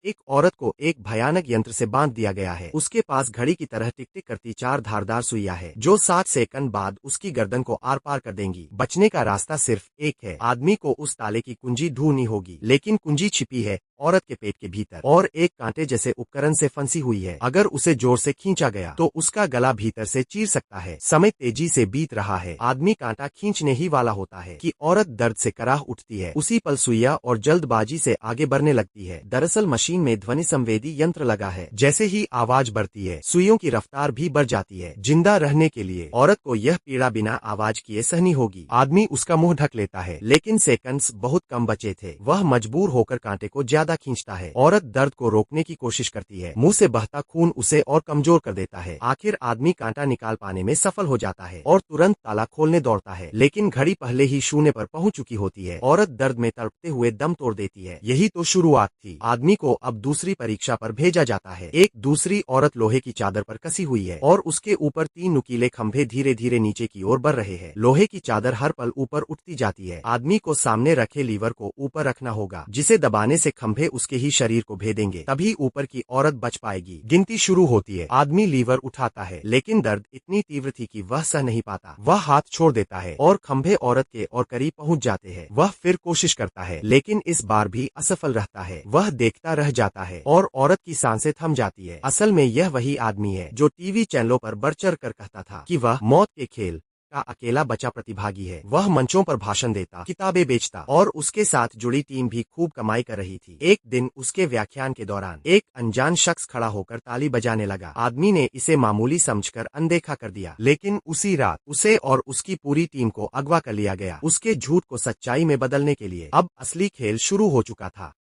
एक औरत को एक भयानक यंत्र से बांध दिया गया है। उसके पास घड़ी की तरह टिक टिक करती 4 धारदार सुइयां है जो 60 सेकंड बाद उसकी गर्दन को आर पार कर देंगी। बचने का रास्ता सिर्फ एक है, आदमी को उस ताले की कुंजी ढूंढनी होगी, लेकिन कुंजी छिपी है औरत के पेट के भीतर और एक कांटे जैसे उपकरण से फंसी हुई है। अगर उसे जोर से खींचा गया तो उसका गला भीतर से चीर सकता है। समय तेजी से बीत रहा है। आदमी कांटा खींचने ही वाला होता है कि औरत दर्द से कराह उठती है। उसी पल सुइया और जल्दबाजी से आगे बढ़ने लगती है। दरअसल मशीन में ध्वनि संवेदी यंत्र लगा है। जैसे ही आवाज बढ़ती है, सुइयों की रफ्तार भी बढ़ जाती है। जिंदा रहने के लिए औरत को यह पीड़ा बिना आवाज किए सहनी होगी। आदमी उसका मुंह ढक लेता है, लेकिन सेकंड्स बहुत कम बचे थे। वह मजबूर होकर कांटे को ज्यादा खींचता है। औरत दर्द को रोकने की कोशिश करती है। मुंह से बहता खून उसे और कमजोर कर देता है। आखिर आदमी कांटा निकाल पाने में सफल हो जाता है और तुरंत ताला खोलने दौड़ता है, लेकिन घड़ी पहले ही शून्य पर पहुंच चुकी होती है। औरत दर्द में तड़पते हुए दम तोड़ देती है। यही तो शुरुआत थी। आदमी को अब दूसरी परीक्षा पर भेजा जाता है। एक दूसरी औरत लोहे की चादर पर कसी हुई है और उसके ऊपर 3 नुकीले खंभे धीरे धीरे नीचे की ओर बढ़ रहे हैं। लोहे की चादर हर पल ऊपर उठती जाती है। आदमी को सामने रखे लीवर को ऊपर रखना होगा, जिसे दबाने से खंभे उसके ही शरीर को भेदेंगे, तभी ऊपर की औरत बच पाएगी। गिनती शुरू होती है। आदमी लीवर उठाता है, लेकिन दर्द इतनी तीव्र थी कि वह सह नहीं पाता। वह हाथ छोड़ देता है और खंभे औरत के और करीब पहुंच जाते हैं। वह फिर कोशिश करता है, लेकिन इस बार भी असफल रहता है। वह देखता रह जाता है और औरत की सांसें थम जाती है। असल में यह वही आदमी है जो टीवी चैनलों पर बढ़ चढ़ कर कहता था कि वह मौत के खेल का अकेला बचा प्रतिभागी है। वह मंचों पर भाषण देता, किताबें बेचता और उसके साथ जुड़ी टीम भी खूब कमाई कर रही थी। एक दिन उसके व्याख्यान के दौरान एक अनजान शख्स खड़ा होकर ताली बजाने लगा। आदमी ने इसे मामूली समझकर अनदेखा कर दिया, लेकिन उसी रात उसे और उसकी पूरी टीम को अगवा कर लिया गया, उसके झूठ को सच्चाई में बदलने के लिए। अब असली खेल शुरू हो चुका था।